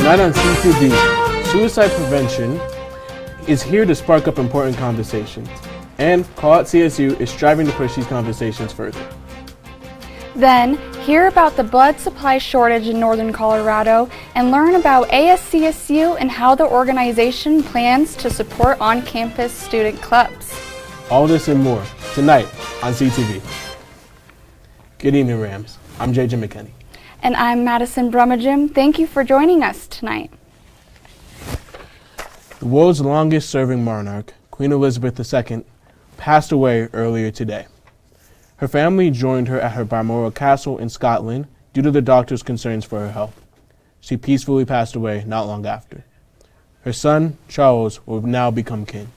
Tonight on CTV, suicide prevention is here to spark up important conversations, and Call Out CSU is striving to push these conversations further. Then, hear about the blood supply shortage in northern Colorado and learn about ASCSU and how the organization plans to support on-campus student clubs. All this and more tonight on CTV. Good evening, Rams. I'm JJ McKinney. And I'm Mattison Brumagim. Thank you for joining us tonight. The world's longest serving monarch, Queen Elizabeth II, passed away earlier today. Her family joined her at her Balmoral Castle in Scotland due to the doctor's concerns for her health. She peacefully passed away not long after. Her son, Charles, will now become king.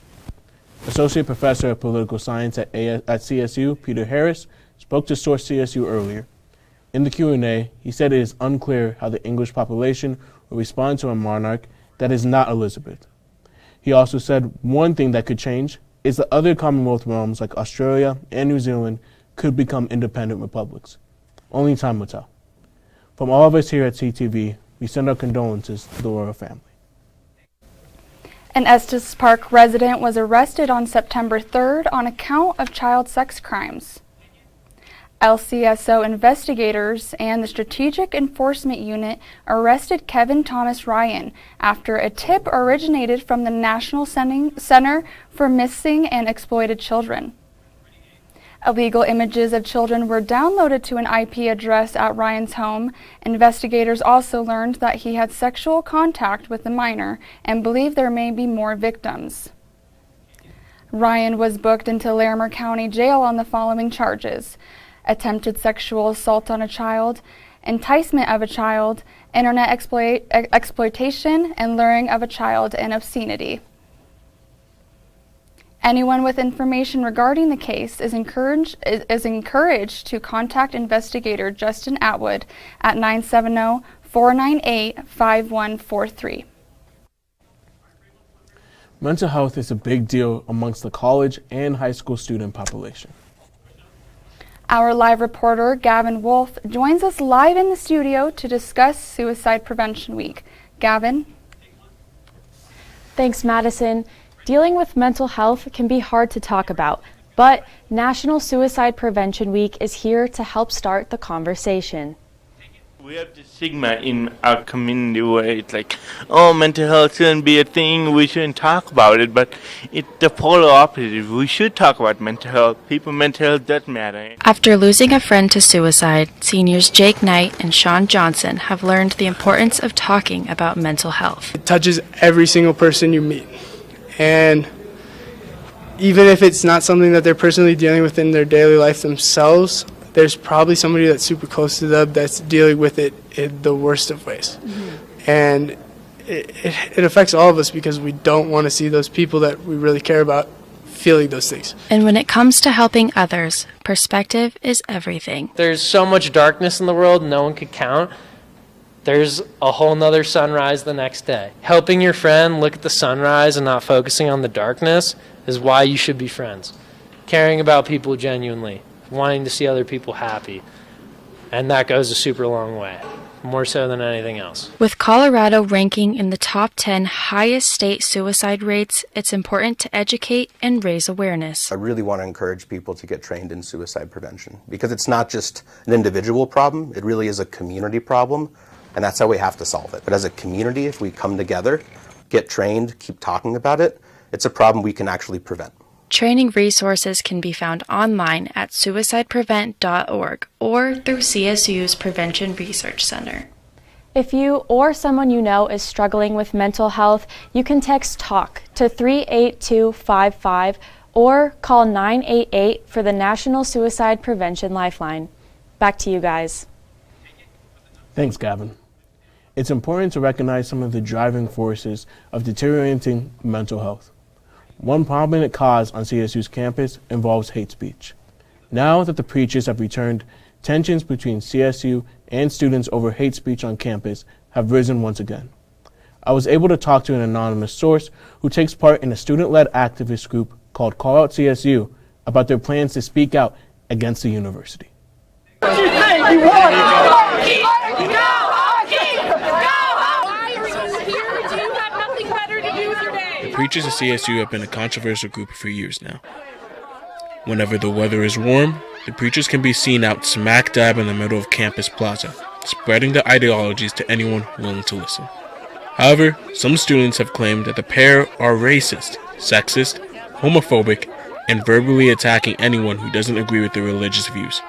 Associate Professor of Political Science at CSU, Peter Harris, spoke to Source CSU earlier. In the Q&A, he said it is unclear how the English population will respond to a monarch that is not Elizabeth. He also said one thing that could change is that other Commonwealth realms like Australia and New Zealand could become independent republics. Only time will tell. From all of us here at CTV, we send our condolences to the royal family. An Estes Park resident was arrested on September 3rd on account of child sex crimes. LCSO investigators and the Strategic Enforcement Unit arrested Kevin Thomas Ryan after a tip originated from the National Center for Missing and Exploited Children. Illegal images of children were downloaded to an IP address at Ryan's home. Investigators also learned that he had sexual contact with a minor and believe there may be more victims. Ryan was booked into Larimer County Jail on the following charges: attempted sexual assault on a child, enticement of a child, internet exploitation, and luring of a child, and obscenity. Anyone with information regarding the case is encouraged to contact investigator Justin Atwood at 970-498-5143. Mental health is a big deal amongst the college and high school student population. Our live reporter, Gavin Wolf, joins us live in the studio to discuss Suicide Prevention Week. Gavin? Thanks, Mattison. Dealing with mental health can be hard to talk about, but National Suicide Prevention Week is here to help start the conversation. We have the stigma in our community where it's like, oh, mental health shouldn't be a thing, we shouldn't talk about it, but it's the polar opposite. We should talk about mental health. People's mental health does matter. After losing a friend to suicide, seniors Jake Knight and Sean Johnson have learned the importance of talking about mental health. It touches every single person you meet. And even if it's not something that they're personally dealing with in their daily life themselves, there's probably somebody that's super close to them that's dealing with it in the worst of ways. Mm-hmm. And it affects all of us because we don't want to see those people that we really care about feeling those things. And when it comes to helping others, perspective is everything. There's so much darkness in the world no one could count. There's a whole nother sunrise the next day. Helping your friend look at the sunrise and not focusing on the darkness is why you should be friends. Caring about people genuinely, wanting to see other people happy, and that goes a super long way, more so than anything else. With Colorado ranking in the top 10 highest state suicide rates, it's important to educate and raise awareness. I really want to encourage people to get trained in suicide prevention because it's not just an individual problem, it really is a community problem. And that's how we have to solve it. But as a community, if we come together, get trained, keep talking about it, it's a problem we can actually prevent. Training resources can be found online at suicideprevent.org or through CSU's Prevention Research Center. If you or someone you know is struggling with mental health, you can text TALK to 38255 or call 988 for the National Suicide Prevention Lifeline. Back to you guys. Thanks, Gavin. It's important to recognize some of the driving forces of deteriorating mental health. One prominent cause on CSU's campus involves hate speech. Now that the preachers have returned, tensions between CSU and students over hate speech on campus have risen once again. I was able to talk to an anonymous source who takes part in a student-led activist group called Call Out CSU about their plans to speak out against the university. preachers at CSU have been a controversial group for years now. Whenever the weather is warm, the preachers can be seen out smack dab in the middle of Campus Plaza, spreading their ideologies to anyone willing to listen. However, some students have claimed that the pair are racist, sexist, homophobic, and verbally attacking anyone who doesn't agree with their religious views.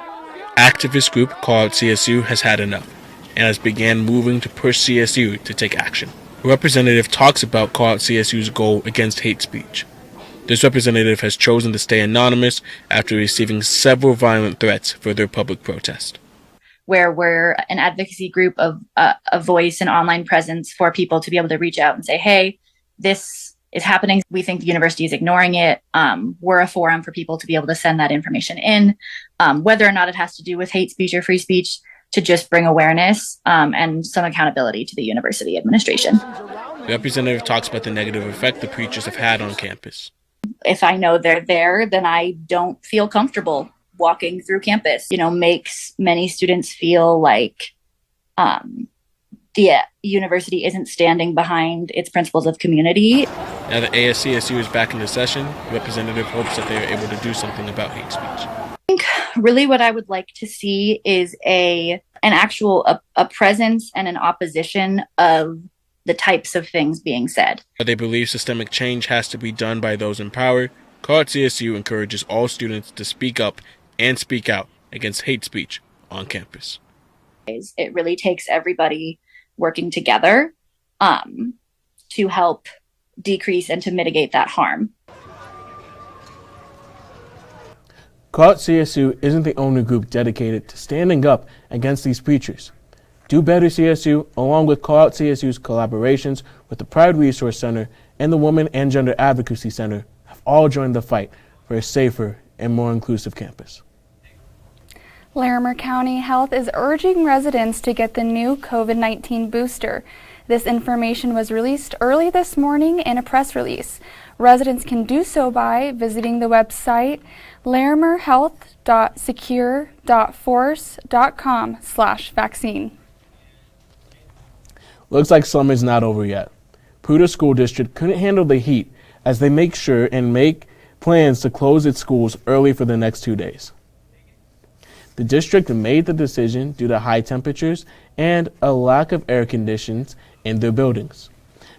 Activist group Call Out CSU has had enough, and has began moving to push CSU to take action. A representative talks about Call Out CSU's goal against hate speech. This representative has chosen to stay anonymous after receiving several violent threats for their public protest. Where we're an advocacy group of a voice and online presence for people to be able to reach out and say, hey, this is happening. We think the university is ignoring it. We're a forum for people to be able to send that information in, whether or not it has to do with hate speech or free speech, to just bring awareness and some accountability to the university administration. The representative talks about the negative effect the preachers have had on campus. If I know they're there, then I don't feel comfortable walking through campus. Makes many students feel like the university isn't standing behind its principles of community. Now that ASCSU is back in the session, the representative hopes that they are able to do something about hate speech. I think really what I would like to see is an actual presence and an opposition of the types of things being said. They believe systemic change has to be done by those in power. Call Out CSU encourages all students to speak up and speak out against hate speech on campus. It really takes everybody working together to help decrease and to mitigate that harm. Call Out CSU isn't the only group dedicated to standing up against these preachers. Do Better CSU, along with Call Out CSU's collaborations with the Pride Resource Center and the Women and Gender Advocacy Center, have all joined the fight for a safer and more inclusive campus. Larimer County Health is urging residents to get the new COVID-19 booster. This information was released early this morning in a press release. Residents can do so by visiting the website larimerhealth.secure.force.com/vaccine. Looks like summer's not over yet. Pruder School District couldn't handle the heat as they make plans to close its schools early for the next 2 days. The district made the decision due to high temperatures and a lack of air conditions in their buildings.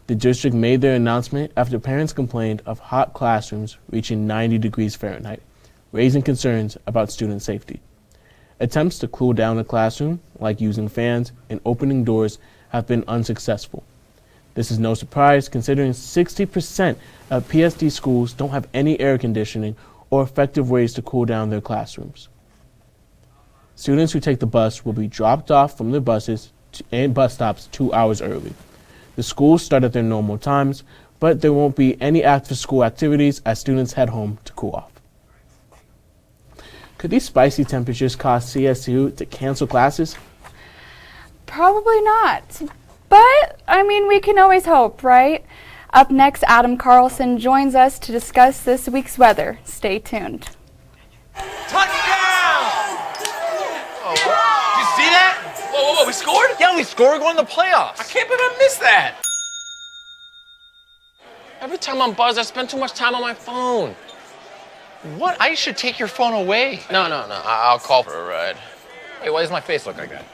The district made their announcement after parents complained of hot classrooms reaching 90 degrees Fahrenheit, raising concerns about student safety. Attempts to cool down the classroom, like using fans and opening doors, have been unsuccessful. This is no surprise considering 60% of PSD schools don't have any air conditioning or effective ways to cool down their classrooms. Students who take the bus will be dropped off from their buses and bus stops 2 hours early. The schools start at their normal times, but there won't be any after-school activities as students head home to cool off. Could these spicy temperatures cause CSU to cancel classes? Probably not. But, we can always hope, right? Up next, Adam Carlson joins us to discuss this week's weather. Stay tuned. Touchdown! Oh, did you see that? Whoa, we scored? Yeah, we scored. We're going to the playoffs. I can't believe I missed that. Every time I'm buzzed, I spend too much time on my phone. What? I should take your phone away. No. I'll call for a ride. Hey, why does my face look like that?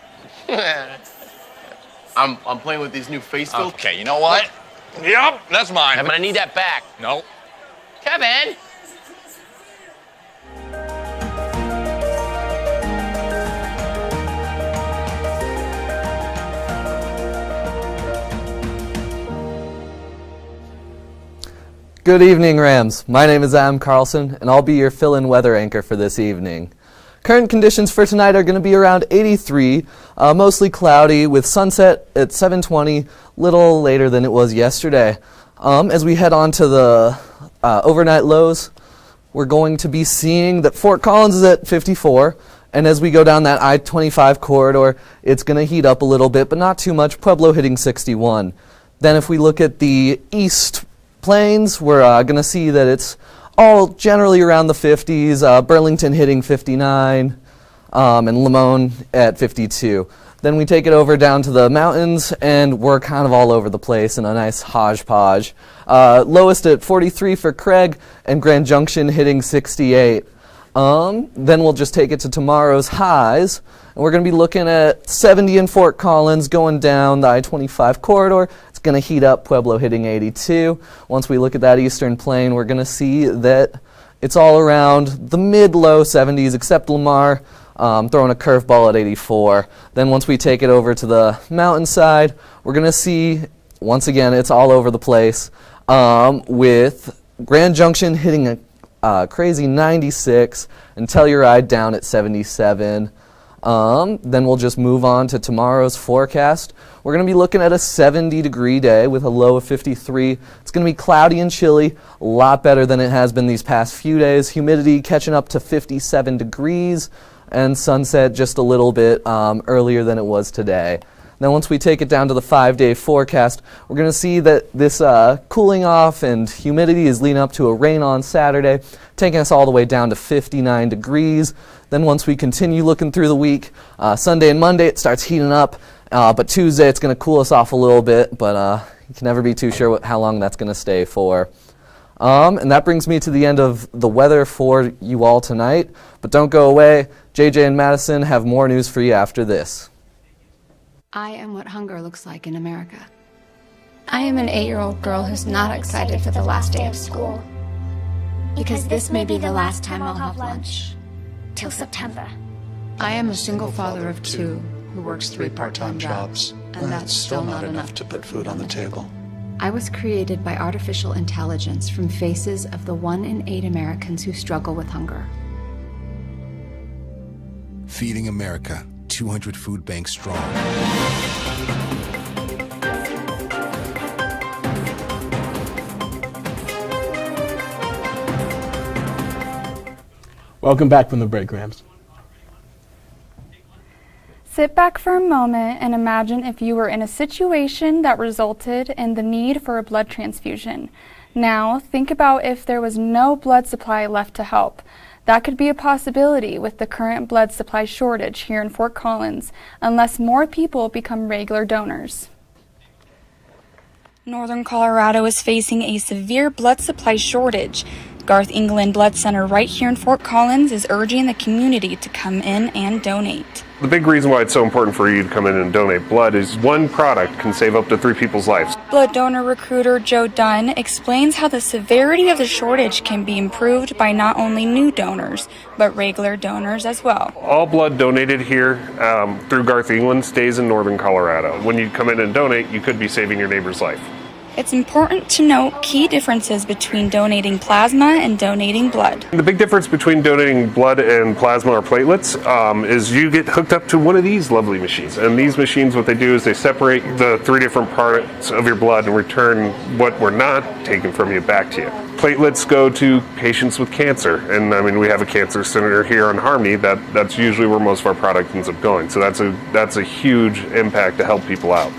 I'm playing with these new face filters. Okay, you know what? Yep, that's mine. I'm gonna need that back. No. Kevin! Good evening, Rams. My name is Adam Carlson, and I'll be your fill-in weather anchor for this evening. Current conditions for tonight are going to be around 83, mostly cloudy, with sunset at 7:20, little later than it was yesterday. As we head on to the overnight lows, we're going to be seeing that Fort Collins is at 54, and as we go down that I-25 corridor, it's going to heat up a little bit, but not too much. Pueblo hitting 61. Then if we look at the East Plains, we're going to see that it's all generally around the 50s, Burlington hitting 59, and Limon at 52. Then we take it over down to the mountains, and we're kind of all over the place in a nice hodgepodge. Lowest at 43 for Craig, and Grand Junction hitting 68. Then we'll just take it to tomorrow's highs, and we're going to be looking at 70 in Fort Collins, going down the I-25 corridor. It's going to heat up, Pueblo hitting 82. Once we look at that eastern plain, we're going to see that it's all around the mid-low 70s, except Lamar throwing a curveball at 84. Then once we take it over to the mountainside, we're going to see, once again, it's all over the place, with Grand Junction hitting a crazy 96, and Telluride down at 77. Then we'll just move on to tomorrow's forecast. We're going to be looking at a 70-degree day with a low of 53. It's going to be cloudy and chilly, a lot better than it has been these past few days. Humidity catching up to 57 degrees, and sunset just a little bit earlier than it was today. Then once we take it down to the 5-day forecast, we're going to see that this cooling off and humidity is leading up to a rain on Saturday, taking us all the way down to 59 degrees. Then once we continue looking through the week, Sunday and Monday it starts heating up, but Tuesday it's going to cool us off a little bit, but you can never be too sure how long that's going to stay for. And that brings me to the end of the weather for you all tonight, but don't go away. JJ and Mattison have more news for you after this. I am what hunger looks like in America. I am an 8-year-old girl who's not excited for the last day of school. Because this may be the last time I'll have lunch. Till September. I am a single father of 2 who works 3 part-time jobs. And that's still not enough to put food on the table. I was created by artificial intelligence from faces of the 1 in 8 Americans who struggle with hunger. Feeding America. 200 food banks strong. Welcome back from the break, Rams. Sit back for a moment and imagine if you were in a situation that resulted in the need for a blood transfusion. Now, think about if there was no blood supply left to help. That could be a possibility with the current blood supply shortage here in Fort Collins, unless more people become regular donors. Northern Colorado is facing a severe blood supply shortage. Garth England Blood Center right here in Fort Collins is urging the community to come in and donate. The big reason why it's so important for you to come in and donate blood is one product can save up to 3 people's lives. Blood donor recruiter Joe Dunn explains how the severity of the shortage can be improved by not only new donors, but regular donors as well. All blood donated here through Garth England stays in Northern Colorado. When you come in and donate, you could be saving your neighbor's life. It's important to note key differences between donating plasma and donating blood. The big difference between donating blood and plasma or platelets is you get hooked up to one of these lovely machines. And these machines, what they do is they separate the 3 different parts of your blood and return what were not taken from you back to you. Platelets go to patients with cancer. And I mean, we have a cancer center here on Harmony. That's usually where most of our product ends up going. So that's a huge impact to help people out.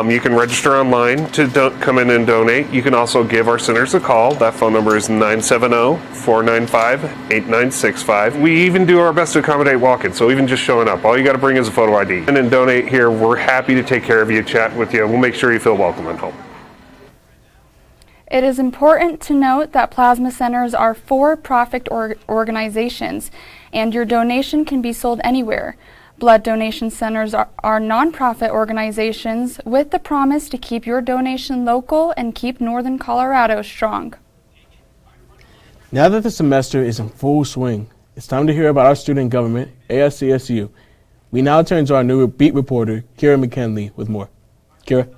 You can register online to come in and donate. You can also give our centers a call. That phone number is 970-495-8965. We even do our best to accommodate walk-ins, so even just showing up, all you got to bring is a photo ID. And then donate here. We're happy to take care of you, chat with you. We'll make sure you feel welcome at home. It is important to note that plasma centers are for-profit organizations, and your donation can be sold anywhere. Blood donation centers are nonprofit organizations with the promise to keep your donation local and keep Northern Colorado strong. Now that the semester is in full swing, it's time to hear about our student government, ASCSU. We now turn to our new beat reporter, Krya McKinley, with more. Krya.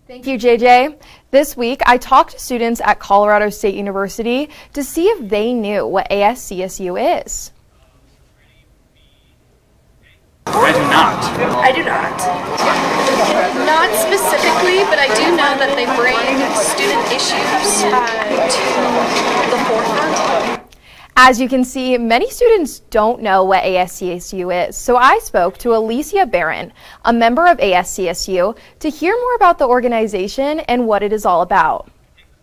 Thank you, JJ. This week, I talked to students at Colorado State University to see if they knew what ASCSU is. I do not. I do not. Not specifically, but I do know that they bring student issues to the forefront. As you can see, many students don't know what ASCSU is, so I spoke to Alicia Barron, a member of ASCSU, to hear more about the organization and what it is all about.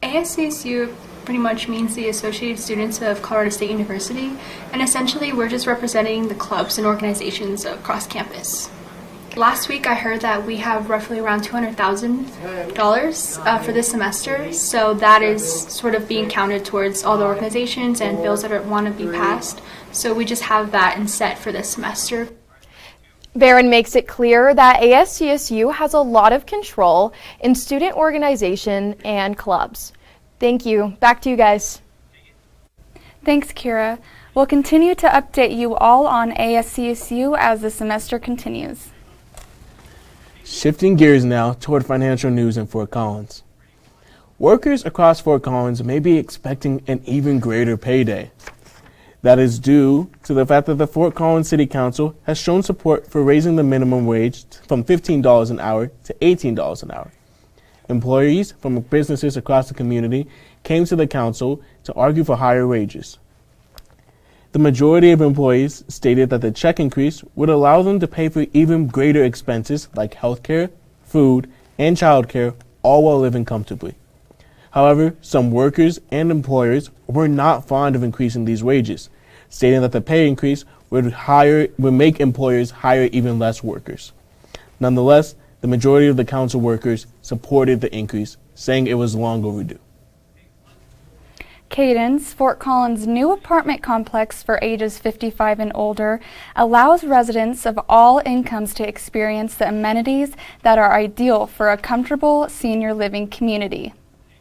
ASCSU pretty much means the Associated Students of Colorado State University, and essentially we're just representing the clubs and organizations across campus. Last week I heard that we have roughly around $200,000 for this semester, so that is sort of being counted towards all the organizations and bills that want to be passed. So we just have that in set for this semester. Barron makes it clear that ASCSU has a lot of control in student organization and clubs. Thank you. Back to you guys. Thanks, Kira. We'll continue to update you all on ASCSU as the semester continues. Shifting gears now toward financial news in Fort Collins. Workers across Fort Collins may be expecting an even greater payday. That is due to the fact that the Fort Collins City Council has shown support for raising the minimum wage from $15 an hour to $18 an hour. Employees from businesses across the community came to the council to argue for higher wages. The majority of employees stated that the check increase would allow them to pay for even greater expenses like healthcare, food, and childcare, all while living comfortably. However, some workers and employers were not fond of increasing these wages, stating that the pay increase would make employers hire even less workers. Nonetheless, the majority of the council workers supported the increase, saying it was long overdue. Cadence, Fort Collins' new apartment complex for ages 55 and older, allows residents of all incomes to experience the amenities that are ideal for a comfortable senior living community.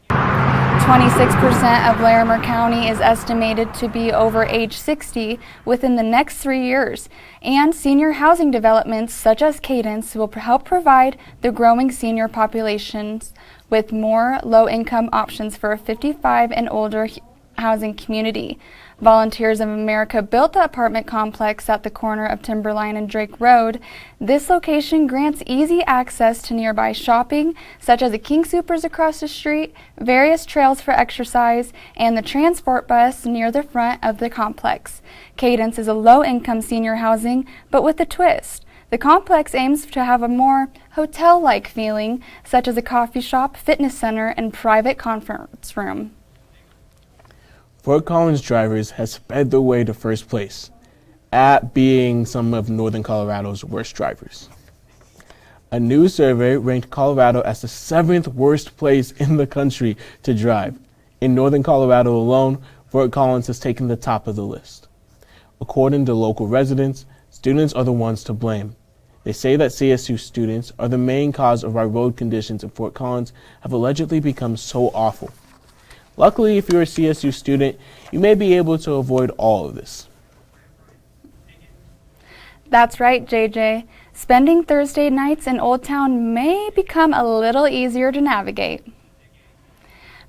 26% of Larimer County is estimated to be over age 60 within the next 3 years, and senior housing developments such as Cadence will help provide the growing senior populations with more low-income options for a 55 and older housing community. Volunteers of America built the apartment complex at the corner of Timberline and Drake Road. This location grants easy access to nearby shopping, such as the King Soopers across the street, various trails for exercise, and the transport bus near the front of the complex. Cadence is a low-income senior housing, but with a twist. The complex aims to have a more hotel-like feeling, such as a coffee shop, fitness center, and private conference room. Fort Collins drivers has sped the way to first place at being some of Northern Colorado's worst drivers. A new survey ranked Colorado as the 7th worst place in the country to drive. In Northern Colorado alone, Fort Collins has taken the top of the list. According to local residents, students are the ones to blame. They say that CSU students are the main cause of our road conditions in Fort Collins have allegedly become so awful. Luckily, if you're a CSU student, you may be able to avoid all of this. That's right, JJ. Spending Thursday nights in Old Town may become a little easier to navigate.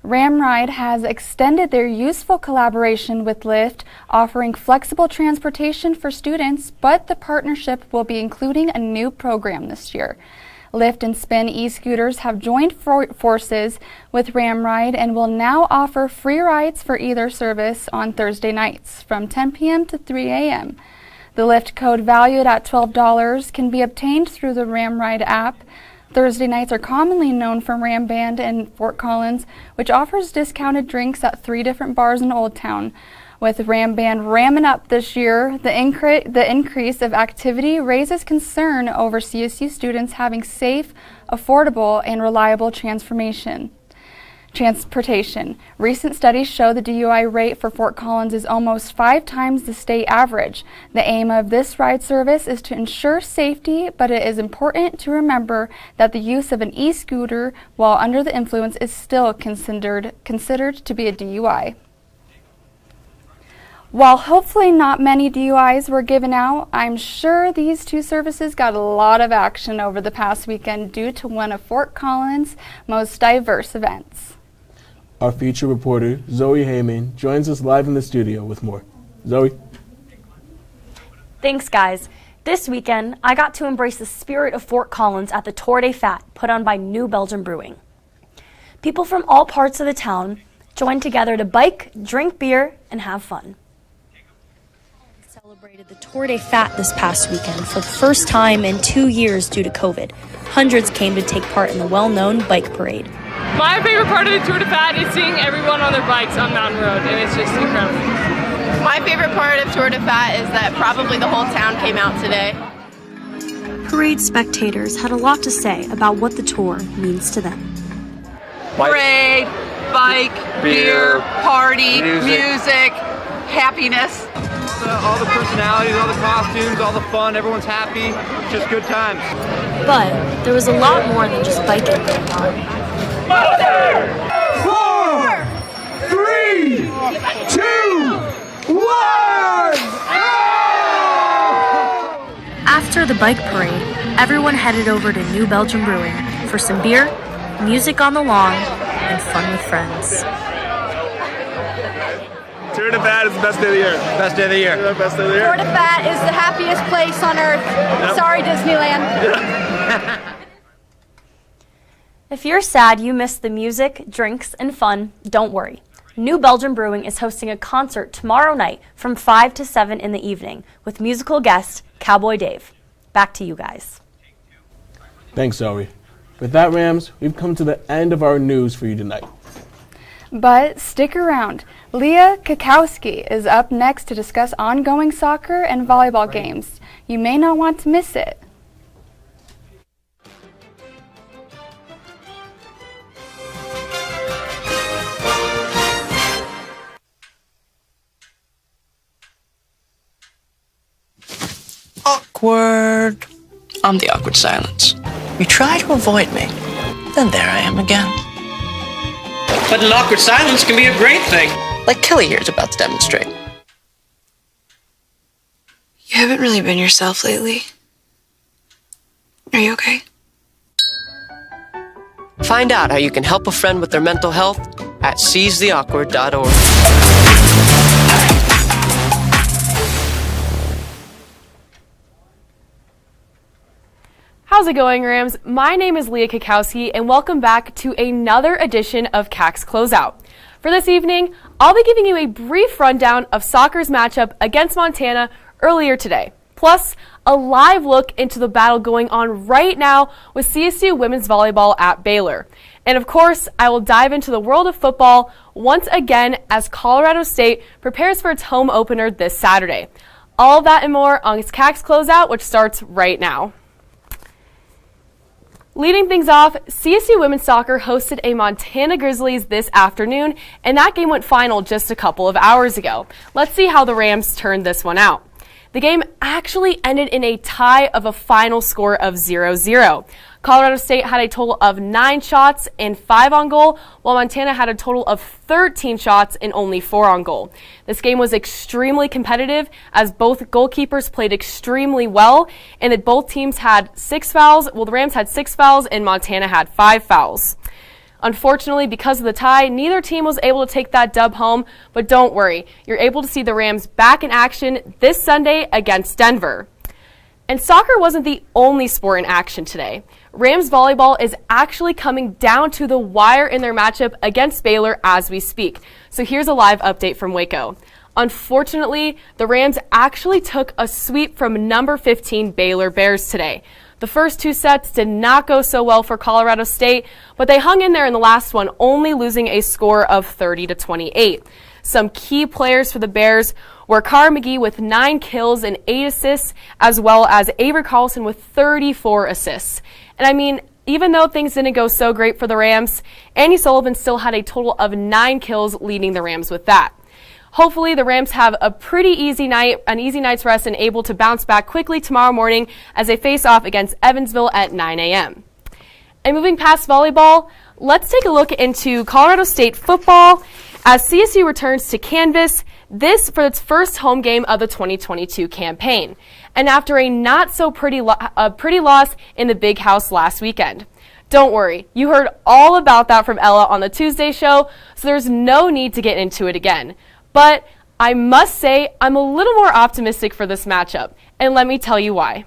Ramride has extended their useful collaboration with Lyft, offering flexible transportation for students, but the partnership will be including a new program this year. Lyft and Spin e-scooters have joined forces with Ramride and will now offer free rides for either service on Thursday nights from 10 p.m. to 3 a.m. The Lyft code valued at $12 can be obtained through the Ramride app. Thursday nights are commonly known for Ram Band in Fort Collins, which offers discounted drinks at 3 different bars in Old Town. With Ram Band ramming up this year, the increase of activity raises concern over CSU students having safe, affordable, and reliable transportation. Recent studies show the DUI rate for Fort Collins is almost 5 times the state average. The aim of this ride service is to ensure safety, but it is important to remember that the use of an e-scooter while under the influence is still considered to be a DUI. While hopefully not many DUIs were given out, I'm sure these two services got a lot of action over the past weekend due to one of Fort Collins' most diverse events. Our feature reporter, Zoe Hayman, joins us live in the studio with more. Zoe? Thanks, guys. This weekend, I got to embrace the spirit of Fort Collins at the Tour de Fat put on by New Belgium Brewing. People from all parts of the town joined together to bike, drink beer, and have fun. Celebrated the Tour de Fat this past weekend for the first time in 2 years due to COVID. Hundreds came to take part in the well-known bike parade. My favorite part of the Tour de Fat is seeing everyone on their bikes on Mountain Road, and it's just incredible. My favorite part of Tour de Fat is that probably the whole town came out today. Parade spectators had a lot to say about what the tour means to them. Parade, bike, beer, party, music, happiness. All the personalities, all the costumes, all the fun, everyone's happy, just good times. But there was a lot more than just biking going on. 4, 3, 2, 1! After the bike parade, everyone headed over to New Belgium Brewing for some beer, music on the lawn, and fun with friends. Tour de Fat is the best day of the year. Best day of the year. Best day of the year. Tour de Fat is the happiest place on earth. Yep. Sorry, Disneyland. If you're sad you missed the music, drinks, and fun, don't worry. New Belgium Brewing is hosting a concert tomorrow night from 5 to 7 in the evening with musical guest Cowboy Dave. Back to you guys. Thanks, Zoe. With that, Rams, we've come to the end of our news for you tonight. But stick around. Leah Cackowski is up next to discuss ongoing soccer and volleyball games. You may not want to miss it. Awkward. I'm the awkward silence. You try to avoid me, then there I am again. But an awkward silence can be a great thing. Like Kelly here is about to demonstrate. You haven't really been yourself lately. Are you okay? Find out how you can help a friend with their mental health at seizetheawkward.org. How's it going, Rams? My name is Leah Cackowski, and welcome back to another edition of CAC's Closeout. For this evening, I'll be giving you a brief rundown of soccer's matchup against Montana earlier today, plus a live look into the battle going on right now with CSU women's volleyball at Baylor. And of course, I will dive into the world of football once again as Colorado State prepares for its home opener this Saturday. All of that and more on CAC's Closeout, which starts right now. Leading things off, CSU women's soccer hosted a Montana Grizzlies this afternoon, and that game went final just a couple of hours ago. Let's see how the Rams turned this one out. The game actually ended in a tie of a final score of 0-0. Colorado State had a total of 9 shots and 5 on goal, while Montana had a total of 13 shots and only 4 on goal. This game was extremely competitive as both goalkeepers played extremely well, and that both teams had 6 fouls. Well, the Rams had 6 fouls and Montana had 5 fouls. Unfortunately, because of the tie, neither team was able to take that dub home, but don't worry, you're able to see the Rams back in action this Sunday against Denver. And soccer wasn't the only sport in action today. Rams volleyball is actually coming down to the wire in their matchup against Baylor as we speak. So here's a live update from Waco. Unfortunately, the Rams actually took a sweep from number 15 Baylor Bears today. The first 2 sets did not go so well for Colorado State, but they hung in there in the last one, only losing a score of 30-28. Some key players for the Bears were Krya McKinley with 9 kills and 8 assists, as well as Adam Carlson with 34 assists. And I mean, even though things didn't go so great for the Rams, Annie Sullivan still had a total of 9 kills, leading the Rams with that. Hopefully the Rams have a pretty easy night, an easy night's rest, and able to bounce back quickly tomorrow morning as they face off against Evansville at 9 a.m. And moving past volleyball, let's take a look into Colorado State football as CSU returns to Canvas, this for its first home game of the 2022 campaign, and after a not so pretty loss in the Big House last weekend. Don't worry, you heard all about that from Ella on the Tuesday show, so there's no need to get into it again. But I must say I'm a little more optimistic for this matchup, and let me tell you why.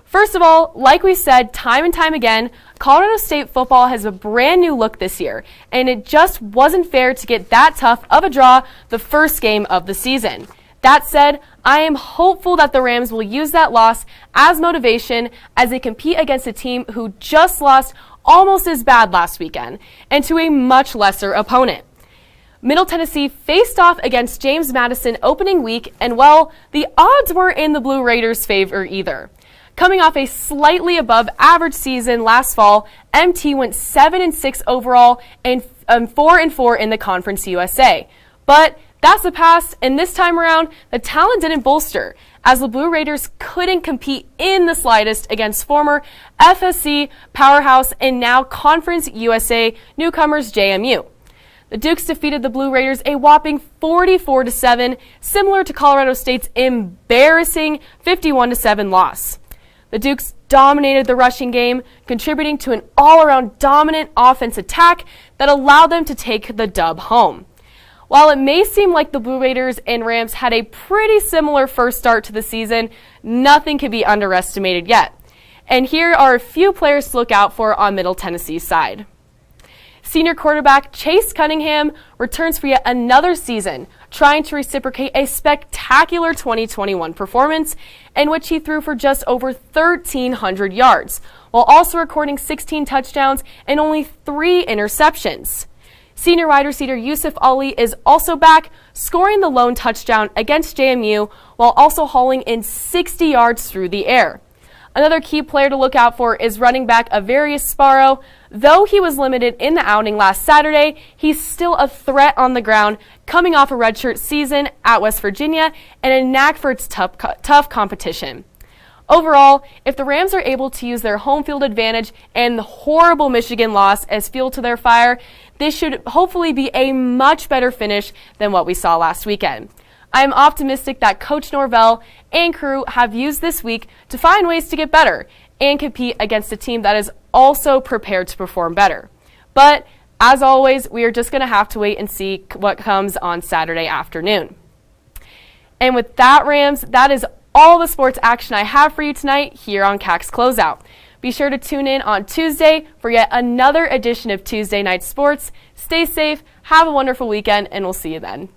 First of all, like we said time and time again, Colorado State football has a brand new look this year, and it just wasn't fair to get that tough of a draw the first game of the season. That said, I am hopeful that the Rams will use that loss as motivation as they compete against a team who just lost almost as bad last weekend and to a much lesser opponent. Middle Tennessee faced off against James Mattison opening week, and well, the odds weren't in the Blue Raiders' favor either. Coming off a slightly above average season last fall, MT went 7-6 overall and 4-4 in the Conference USA. But that's the past, and this time around, the talent didn't bolster, as the Blue Raiders couldn't compete in the slightest against former FSC powerhouse and now Conference USA newcomers JMU. The Dukes defeated the Blue Raiders a whopping 44-7, similar to Colorado State's embarrassing 51-7 loss. The Dukes dominated the rushing game, contributing to an all-around dominant offense attack that allowed them to take the dub home. While it may seem like the Blue Raiders and Rams had a pretty similar first start to the season, nothing can be underestimated yet. And here are a few players to look out for on Middle Tennessee's side. Senior quarterback Chase Cunningham returns for yet another season, trying to reciprocate a spectacular 2021 performance in which he threw for just over 1,300 yards, while also recording 16 touchdowns and only 3 interceptions. Senior wide receiver Yusuf Ali is also back, scoring the lone touchdown against JMU while also hauling in 60 yards through the air. Another key player to look out for is running back Avarius Sparrow. Though he was limited in the outing last Saturday, he's still a threat on the ground, coming off a redshirt season at West Virginia and a knack for its tough competition. Overall, if the Rams are able to use their home field advantage and the horrible Michigan loss as fuel to their fire, this should hopefully be a much better finish than what we saw last weekend. I am optimistic that Coach Norvell and crew have used this week to find ways to get better and compete against a team that is also prepared to perform better. But as always, we are just going to have to wait and see what comes on Saturday afternoon. And with that, Rams, that is all the sports action I have for you tonight here on CAC's Closeout. Be sure to tune in on Tuesday for yet another edition of Tuesday Night Sports. Stay safe, have a wonderful weekend, and we'll see you then.